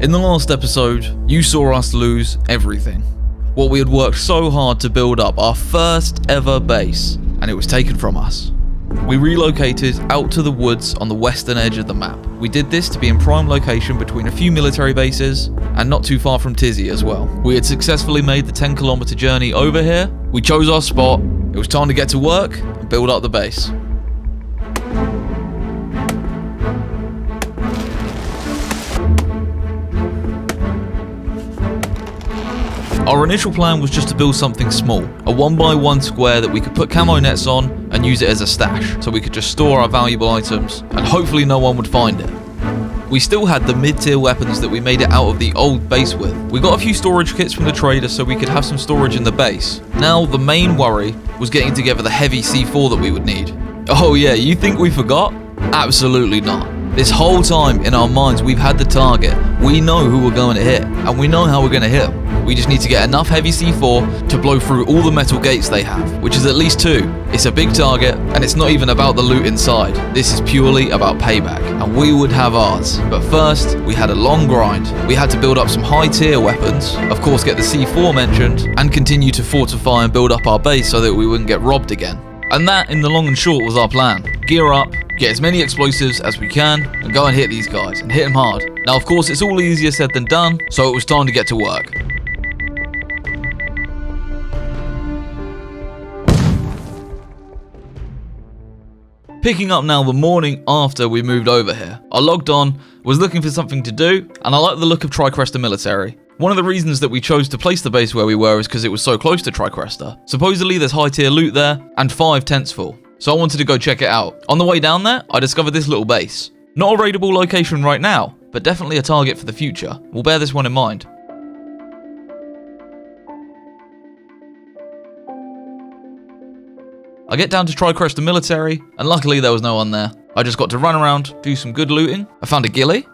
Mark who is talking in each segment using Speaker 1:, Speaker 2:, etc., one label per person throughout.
Speaker 1: In the last episode, you saw us lose everything. What we had worked so hard to build up, our first ever base, and it was taken from us. We relocated out to the woods on the western edge of the map. We did this to be in prime location between a few military bases and not too far from DayZ as well. We had successfully made the 10-kilometer journey over here. We chose our spot. It was time to get to work and build up the base. Our initial plan was just to build something small, a 1x1 square that we could put camo nets on and use it as a stash, so we could just store our valuable items and hopefully no one would find it. We still had the mid-tier weapons that we made it out of the old base with. We got a few storage kits from the trader so we could have some storage in the base. Now the main worry was getting together the heavy C4 that we would need. Oh yeah, you think we forgot? Absolutely not. This whole time in our minds we've had the target. We know who we're going to hit and we know how we're going to hit them. We just need to get enough heavy C4 to blow through all the metal gates they have, which is at least 2. It's a big target, and it's not even about the loot inside. This is purely about payback, and we would have ours. But first, we had a long grind. We had to build up some high-tier weapons, of course get the C4 mentioned, and continue to fortify and build up our base so that we wouldn't get robbed again. And that, in the long and short, was our plan. Gear up, get as many explosives as we can, and go and hit these guys, and hit them hard. Now, of course, it's all easier said than done, so it was time to get to work. Picking up now the morning after we moved over here. I logged on, was looking for something to do, and I like the look of Tricresta Military. One of the reasons that we chose to place the base where we were is because it was so close to Tricresta. Supposedly there's high tier loot there, and 5 tents full. So I wanted to go check it out. On the way down there, I discovered this little base. Not a raidable location right now, but definitely a target for the future. We'll bear this one in mind. I get down to Tricresta Military, and luckily there was no one there. I just got to run around, do some good looting. I found a ghillie.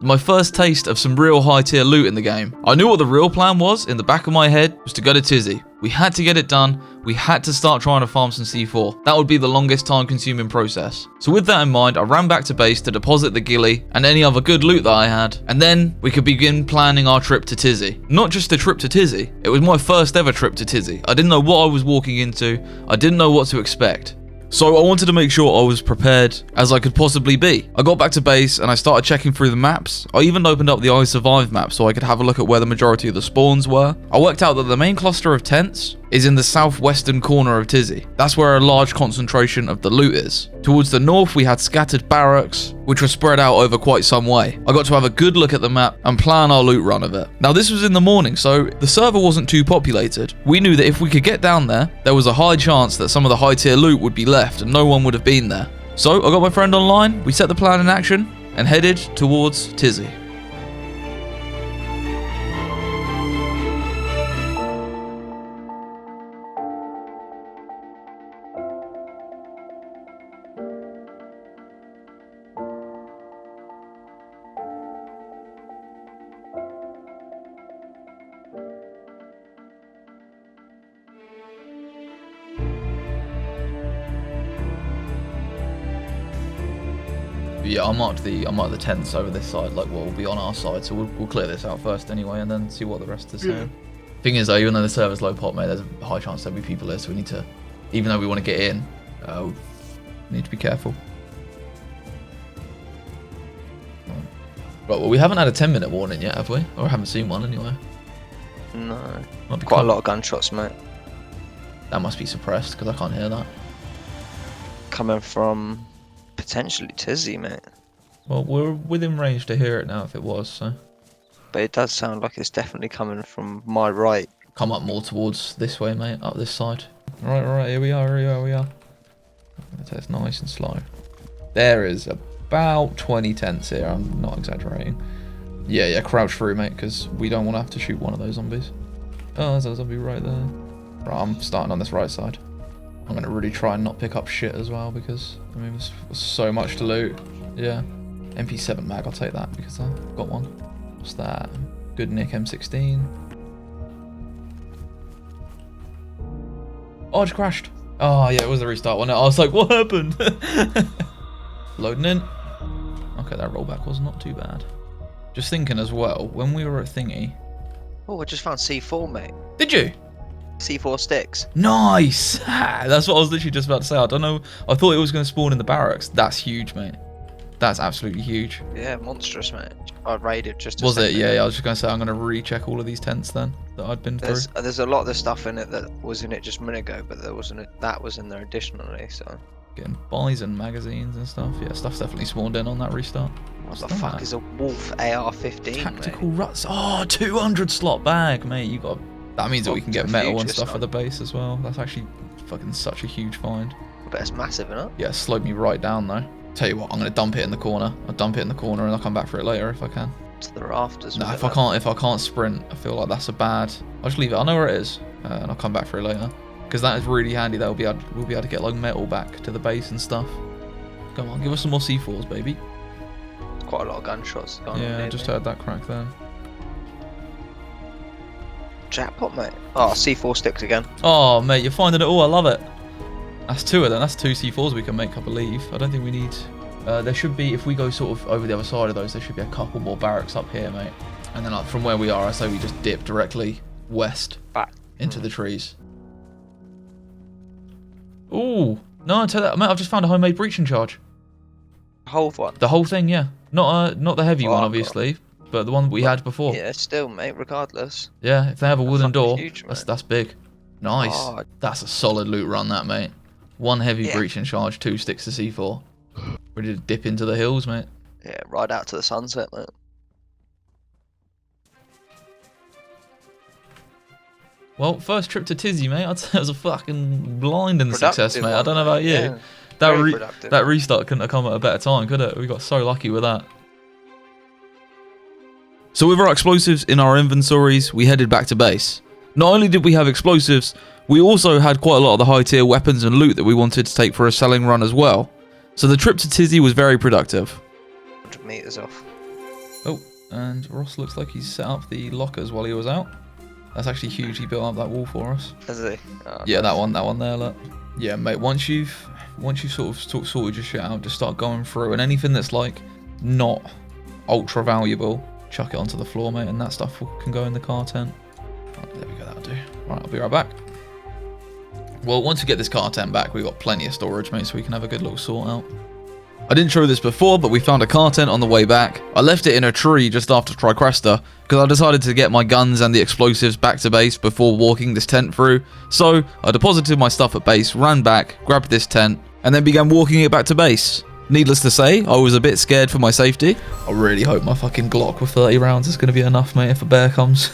Speaker 1: My first taste of some real high tier loot in the game. I knew what the real plan was in the back of my head was to go to DayZ. We had to get it done. We had to start trying to farm some C4. That would be the longest time consuming process. So with that in mind, I ran back to base to deposit the ghillie and any other good loot that I had. And then we could begin planning our trip to DayZ. Not just a trip to DayZ, it was my first ever trip to DayZ. I didn't know what I was walking into. I didn't know what to expect. So I wanted to make sure I was prepared as I could possibly be. I got back to base and I started checking through the maps. I even opened up the I Survive map so I could have a look at where the majority of the spawns were. I worked out that the main cluster of tents is in the southwestern corner of DayZ. That's where a large concentration of the loot is. Towards the north we had scattered barracks, which were spread out over quite some way. I got to have a good look at the map and plan our loot run of it. Now this was in the morning, so the server wasn't too populated. We knew that if we could get down there, there was a high chance that some of the high tier loot would be left and no one would have been there. So I got my friend online, we set the plan in action and headed towards DayZ. Yeah, I marked the tents over this side, like what will be on our side, so we'll clear this out first anyway, and then see what the rest is saying. Thing is though, even though the server's low pop, mate, there's a high chance there'll be people here, so we need to, even though we want to get in, we need to be careful. Right, well we haven't had a 10-minute warning yet, have we? Or I haven't seen one anyway.
Speaker 2: No. Quite a lot of gunshots, mate.
Speaker 1: That must be suppressed, because I can't hear that.
Speaker 2: Coming from potentially DayZ, mate.
Speaker 1: Well, we're within range to hear it now if it was, so.
Speaker 2: But it does sound like it's definitely coming from my right.
Speaker 1: Come up more towards this way, mate, up this side. Right, here we are. That's nice and slow. There is about 20 tents here, I'm not exaggerating. Yeah, crouch through, mate, because we don't want to have to shoot one of those zombies. Oh, there's a zombie right there. Right, I'm starting on this right side. I'm going to really try and not pick up shit as well, because, I mean, there's so much to loot. Yeah. MP7 mag, I'll take that, because I've got one. What's that? Good Nick M16. Oh, I just crashed. Oh, yeah, it was the restart one. I was like, what happened? Loading in. Okay, that rollback was not too bad. Just thinking as well, when we were at Thingy...
Speaker 2: Oh, I just found C4, mate.
Speaker 1: Did you?
Speaker 2: C4 sticks.
Speaker 1: Nice! That's what I was literally just about to say. I don't know. I thought it was going to spawn in the barracks. That's huge, mate. That's absolutely huge.
Speaker 2: Yeah, monstrous, mate. I raided just.
Speaker 1: Was it? Yeah, I was just going to say I'm going to recheck all of these tents then that I'd been through.
Speaker 2: There's a lot of the stuff in it that was in it just a minute ago, but there wasn't. That was in there additionally. So.
Speaker 1: Getting bison magazines and stuff. Yeah, stuff's definitely spawned in on that restart.
Speaker 2: What the fuck is a Wolf AR-15?
Speaker 1: Tactical ruts. Oh, 200 slot bag, mate. You got. That means that we can get metal and stuff for the base as well. That's actually fucking such a huge find.
Speaker 2: I bet it's massive, isn't it?
Speaker 1: Yeah, slowed me right down though. Tell you what, I'm gonna dump it in the corner. I'll dump it in the corner and I'll come back for it later if I can.
Speaker 2: To the rafters.
Speaker 1: No, if I can't sprint, I feel like that's a bad. I'll just leave it. I know where it is, and I'll come back for it later. Because that is really handy. We'll be able to get like metal back to the base and stuff. Come on, give us some more C4s, baby.
Speaker 2: Quite a lot of gunshots going on.
Speaker 1: Yeah, I just heard that crack then.
Speaker 2: Jackpot, mate. Oh, C4 sticks again.
Speaker 1: Oh, mate, you're finding it all. I love it. That's two of them. That's two C4s we can make, I believe. I don't think we need... there should be, if we go sort of over the other side of those, there should be a couple more barracks up here, mate. And then like, from where we are, I say we just dip directly west
Speaker 2: back
Speaker 1: into the trees. Ooh. No, I tell you that, mate, I've just found a homemade breaching charge.
Speaker 2: The whole one?
Speaker 1: The whole thing, yeah. Not the heavy one, obviously, but the one that we had before.
Speaker 2: Yeah, still, mate, regardless.
Speaker 1: Yeah, if they have a wooden door,
Speaker 2: huge,
Speaker 1: that's big. Nice. Oh. That's a solid loot run, that, mate. One heavy breaching charge, 2 sticks to C4. Ready to dip into the hills, mate.
Speaker 2: Yeah, ride out to the sunset, mate.
Speaker 1: Well, first trip to Tizzy, mate. I'd say it was a fucking blinding success, mate. I don't know about you.
Speaker 2: Yeah,
Speaker 1: that restart couldn't have come at a better time, could it? We got so lucky with that. So with our explosives in our inventories, we headed back to base. Not only did we have explosives, we also had quite a lot of the high tier weapons and loot that we wanted to take for a selling run as well. So the trip to Tizzy was very productive.
Speaker 2: 100 meters off.
Speaker 1: Oh, and Ross looks like he's set up the lockers while he was out. That's actually huge. He built up that wall for us.
Speaker 2: Has he? Oh,
Speaker 1: yeah, that one there, look. Yeah, mate, once you've sort of sorted your shit out, just start going through, and anything that's like not ultra valuable, chuck it onto the floor, mate, and that stuff can go in the car tent. Right, there we go, that'll do. Right, I'll be right back. Well, once we get this car tent back, we've got plenty of storage, mate, so we can have a good little sort out. I didn't show this before, but we found a car tent on the way back. I left it in a tree just after Tricresta, because I decided to get my guns and the explosives back to base before walking this tent through. So, I deposited my stuff at base, ran back, grabbed this tent, and then began walking it back to base. Needless to say, I was a bit scared for my safety. I really hope my fucking Glock with 30 rounds is going to be enough, mate, if a bear comes.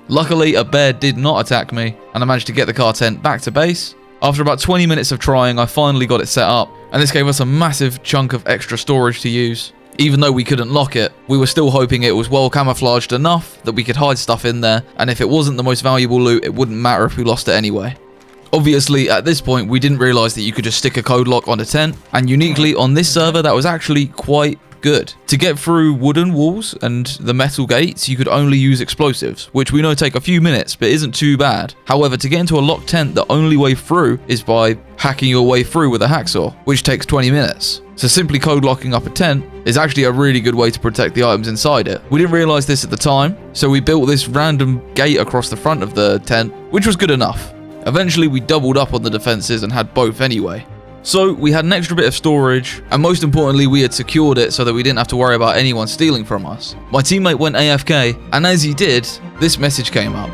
Speaker 1: Luckily, a bear did not attack me, and I managed to get the car tent back to base. After about 20 minutes of trying, I finally got it set up, and this gave us a massive chunk of extra storage to use. Even though we couldn't lock it, we were still hoping it was well camouflaged enough that we could hide stuff in there, and if it wasn't the most valuable loot, it wouldn't matter if we lost it anyway. Obviously, at this point, we didn't realise that you could just stick a code lock on a tent, and uniquely on this server, that was actually quite good. To get through wooden walls and the metal gates, you could only use explosives, which we know take a few minutes, but isn't too bad. However, to get into a locked tent, the only way through is by hacking your way through with a hacksaw, which takes 20 minutes. So simply code locking up a tent is actually a really good way to protect the items inside it. We didn't realise this at the time, so we built this random gate across the front of the tent, which was good enough. Eventually, we doubled up on the defenses and had both anyway. So we had an extra bit of storage, and most importantly, we had secured it so that we didn't have to worry about anyone stealing from us. My teammate went AFK, and as he did, this message came up.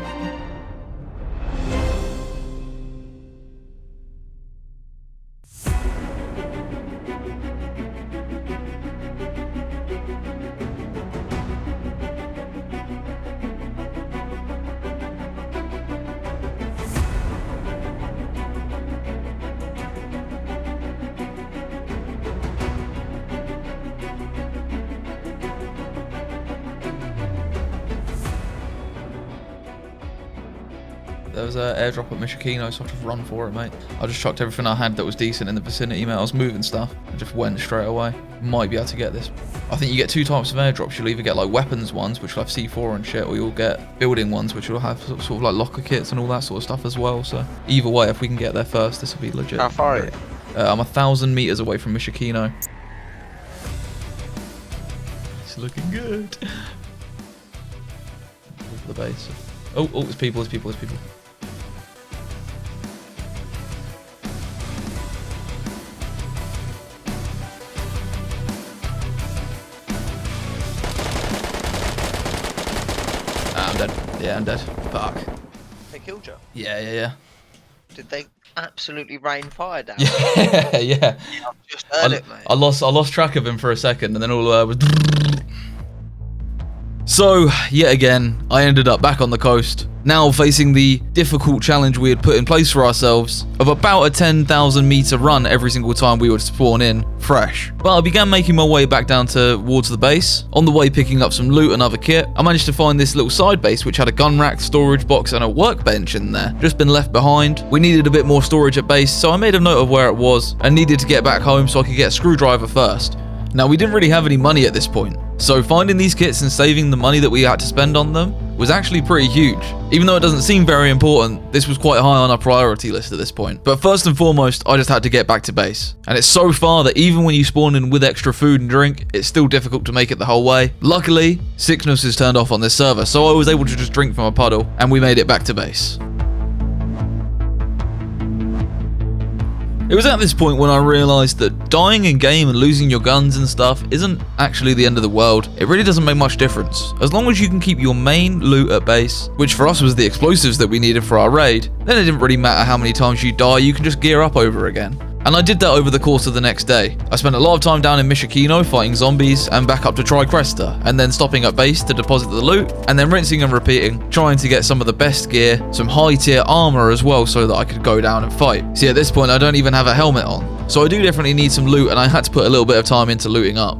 Speaker 1: There was an airdrop at Mishakino, so I just run for it, mate. I just chucked everything I had that was decent in the vicinity, mate. I was moving stuff. I just went straight away. Might be able to get this. I think you get 2 types of airdrops. You'll either get like weapons ones, which will have C4 and shit, or you'll get building ones, which will have sort of like locker kits and all that sort of stuff as well. So either way, if we can get there first, this will be legit.
Speaker 2: How far are you?
Speaker 1: I'm 1,000 meters away from Mishakino. It's looking good. The base. Oh, there's people. I'm dead. Yeah, I'm dead. Fuck.
Speaker 2: They killed you?
Speaker 1: Yeah.
Speaker 2: Did they absolutely rain fire down?
Speaker 1: Yeah.
Speaker 2: I've just heard it, mate.
Speaker 1: I lost track of him for a second, and then all was. So, yet again, I ended up back on the coast, now facing the difficult challenge we had put in place for ourselves of about a 10,000 meter run every single time we would spawn in fresh. But I began making my way back down towards the base. On the way picking up some loot and other kit, I managed to find this little side base which had a gun rack, storage box and a workbench in there. Just been left behind. We needed a bit more storage at base, so I made a note of where it was and needed to get back home so I could get a screwdriver first. Now, we didn't really have any money at this point, so finding these kits and saving the money that we had to spend on them was actually pretty huge. Even though it doesn't seem very important, this was quite high on our priority list at this point. But first and foremost, I just had to get back to base. And it's so far that even when you spawn in with extra food and drink, it's still difficult to make it the whole way. Luckily, sickness is turned off on this server, so I was able to just drink from a puddle, and we made it back to base. It was at this point when I realised that dying in game and losing your guns and stuff isn't actually the end of the world. It really doesn't make much difference. As long as you can keep your main loot at base, which for us was the explosives that we needed for our raid, then it didn't really matter how many times you die, you can just gear up over again. And I did that over the course of the next day. I spent a lot of time down in Mishakino fighting zombies and back up to Tricresta, and then stopping at base to deposit the loot, and then rinsing and repeating, trying to get some of the best gear, some high tier armor as well so that I could go down and fight. See, at this point I don't even have a helmet on, so I do definitely need some loot, and I had to put a little bit of time into looting up.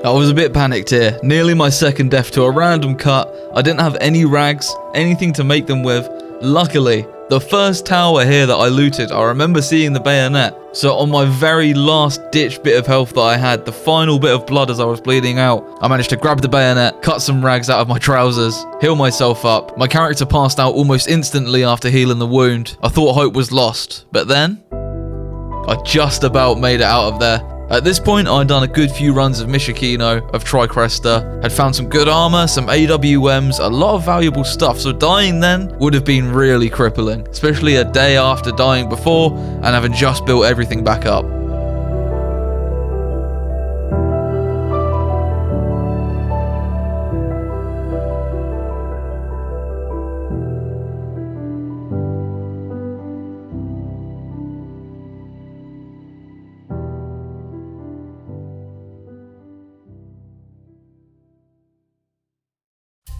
Speaker 1: I was a bit panicked here, nearly my second death to a random cut. I didn't have any rags, anything to make them with. Luckily, the first tower here that I looted, I remember seeing the bayonet. So on my very last ditch bit of health that I had, the final bit of blood as I was bleeding out, I managed to grab the bayonet, cut some rags out of my trousers, heal myself up. My character passed out almost instantly after healing the wound. I thought hope was lost, but then I just about made it out of there. At this point, I'd done a good few runs of Mishakino, of Tricresta, had found some good armor, some AWMs, a lot of valuable stuff, so dying then would have been really crippling, especially a day after dying before and having just built everything back up.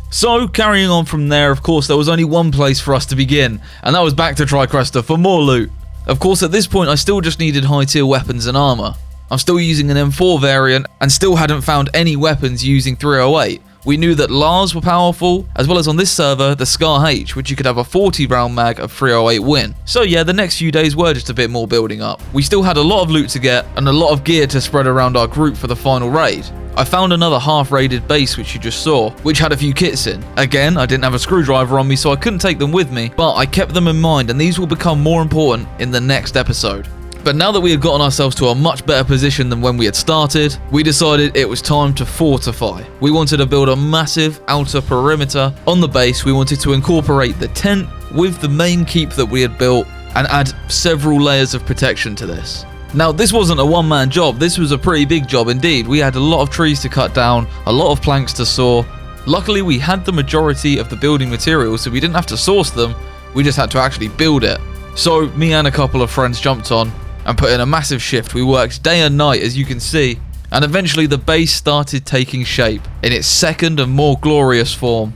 Speaker 1: So, carrying on from there, of course, there was only one place for us to begin, and that was back to Tricresta for more loot. Of course, at this point, I still just needed high-tier weapons and armor. I'm still using an M4 variant, and still hadn't found any weapons using 308. We knew that Lars were powerful, as well as on this server, the Scar H, which you could have a 40-round mag of 308 win. So yeah, the next few days were just a bit more building up. We still had a lot of loot to get, and a lot of gear to spread around our group for the final raid. I found another half-raided base which you just saw, which had a few kits in. Again, I didn't have a screwdriver on me, so I couldn't take them with me, but I kept them in mind, and these will become more important in the next episode. But now that we had gotten ourselves to a much better position than when we had started, we decided it was time to fortify. We wanted to build a massive outer perimeter on the base. We wanted to incorporate the tent with the main keep that we had built and add several layers of protection to this. Now, this wasn't a one-man job, this was a pretty big job indeed. We had a lot of trees to cut down, a lot of planks to saw. Luckily, we had the majority of the building materials, so we didn't have to source them, we just had to actually build it. So, me and a couple of friends jumped on and put in a massive shift. We worked day and night, as you can see, and eventually the base started taking shape in its second and more glorious form.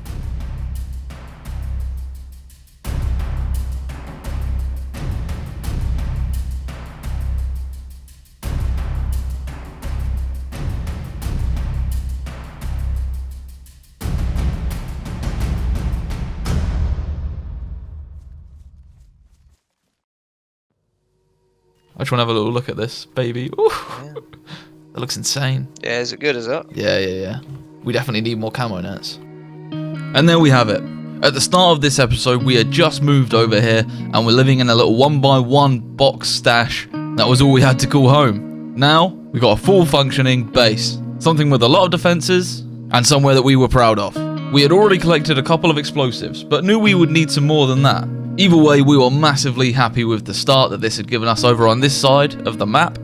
Speaker 1: I just want to have a little look at this, baby. Ooh.
Speaker 2: Yeah.
Speaker 1: That looks insane.
Speaker 2: Yeah, is it good as that?
Speaker 1: Yeah. We definitely need more camo nets. And there we have it. At the start of this episode, we had just moved over here and we're living in a little 1x1 box stash. That was all we had to call home. Now, we got a full functioning base. Something with a lot of defenses and somewhere that we were proud of. We had already collected a couple of explosives, but knew we would need some more than that. Either way, we were massively happy with the start that this had given us over on this side of the map.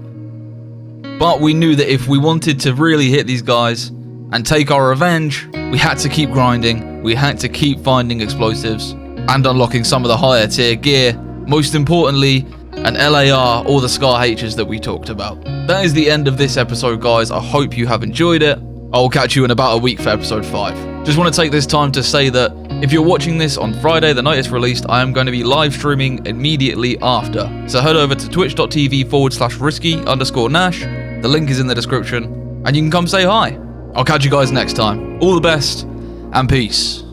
Speaker 1: But we knew that if we wanted to really hit these guys and take our revenge, we had to keep grinding, we had to keep finding explosives and unlocking some of the higher tier gear, most importantly, an LAR or the Scar H's that we talked about. That is the end of this episode, guys. I hope you have enjoyed it. I will catch you in about a week for episode 5. Just want to take this time to say that if you're watching this on Friday, the night it's released, I am going to be live streaming immediately after. So head over to twitch.tv/risky_Nash. The link is in the description and you can come say hi. I'll catch you guys next time. All the best and peace.